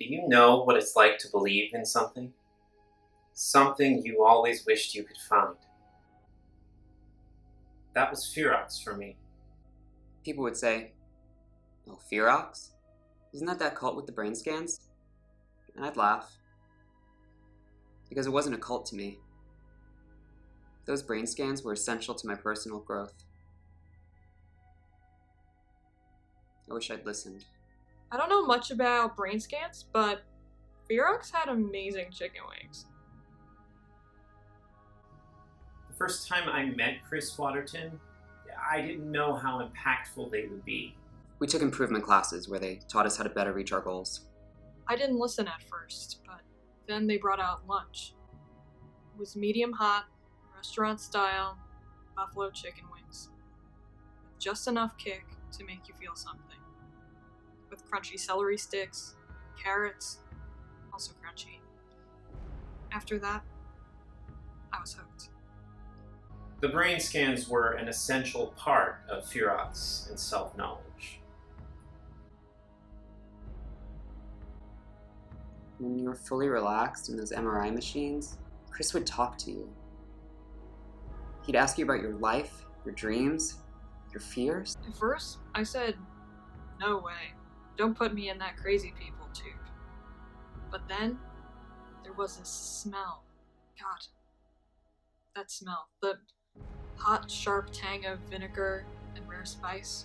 Do you know what it's like to believe in something? Something you always wished you could find. That was Ferox for me. People would say, "Oh, Ferox? Isn't that cult with the brain scans?" And I'd laugh. Because it wasn't a cult to me. Those brain scans were essential to my personal growth. I wish I'd listened. I don't know much about brain scans, but Ferox had amazing chicken wings. The first time I met Kris Waterton, I didn't know how impactful they would be. We took improvement classes where they taught us how to better reach our goals. I didn't listen at first, but then they brought out lunch. It was medium hot, restaurant style, buffalo chicken wings. With just enough kick to make you feel something. With crunchy celery sticks, carrots, also crunchy. After that, I was hooked. The brain scans were an essential part of Ferox and self-knowledge. When you were fully relaxed in those MRI machines, Kris would talk to you. He'd ask you about your life, your dreams, your fears. At first, I said, no way. Don't put me in that crazy people tube. But then, there was this smell. God. That smell. The hot, sharp tang of vinegar and rare spice,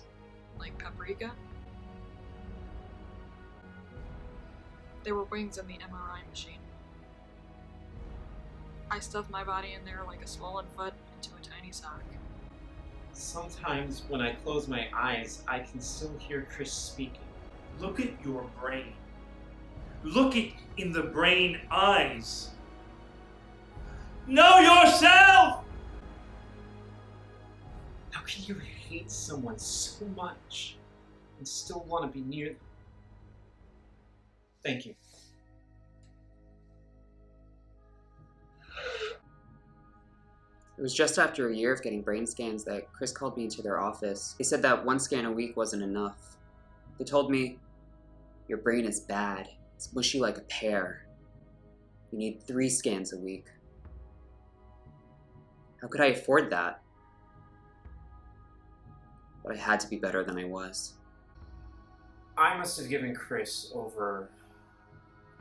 like paprika. There were wings in the MRI machine. I stuffed my body in there like a swollen foot into a tiny sock. Sometimes when I close my eyes, I can still hear Kris speaking. Look at your brain. Look it in the brain eyes. Know yourself! How can you hate someone so much and still want to be near them? Thank you. It was just after a year of getting brain scans that Kris called me into their office. They said that one scan a week wasn't enough. They told me, "Your brain is bad. It's mushy like a pear. You need 3 scans a week." How could I afford that? But I had to be better than I was. I must have given Kris over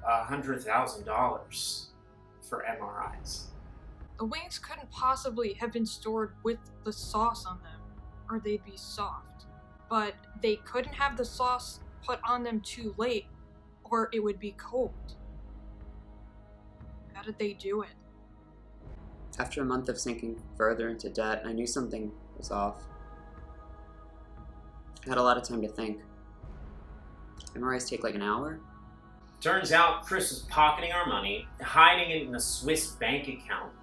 $100,000 for MRIs. The wings couldn't possibly have been stored with the sauce on them, or they'd be soft. But they couldn't have the sauce put on them too late, or it would be cold. How did they do it? After a month of sinking further into debt, I knew something was off. I had a lot of time to think. MRIs take like an hour? Turns out Kris was pocketing our money, hiding it in a Swiss bank account.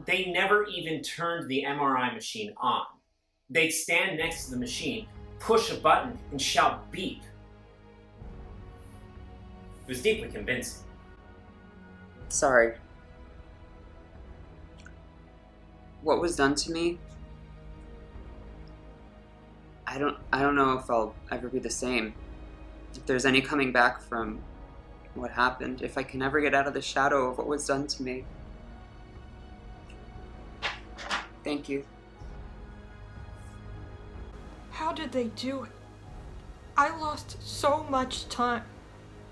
They never even turned the MRI machine on. They'd stand next to the machine, push a button, and shout beep. It was deeply convincing. Sorry. What was done to me? I don't know if I'll ever be the same. If there's any coming back from what happened, if I can ever get out of the shadow of what was done to me. Thank you. How did they do it? I lost so much time,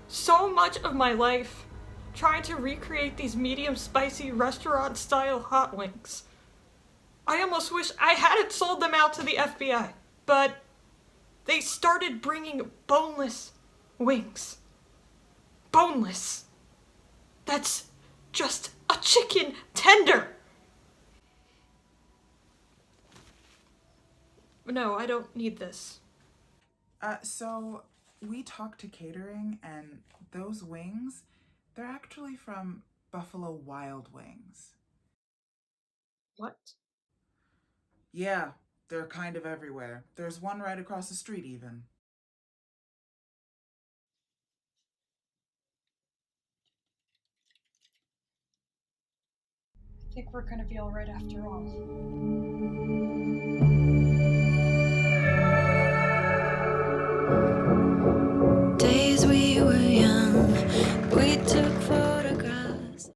so much of my life, trying to recreate these medium spicy restaurant-style hot wings. I almost wish I hadn't sold them out to the FBI, but they started bringing boneless wings. Boneless. That's just a chicken tender. No, I don't need this. So we talked to catering, and those wings, they're actually from Buffalo Wild Wings. What? Yeah, they're kind of everywhere. There's one right across the street even. I think we're gonna be alright after all.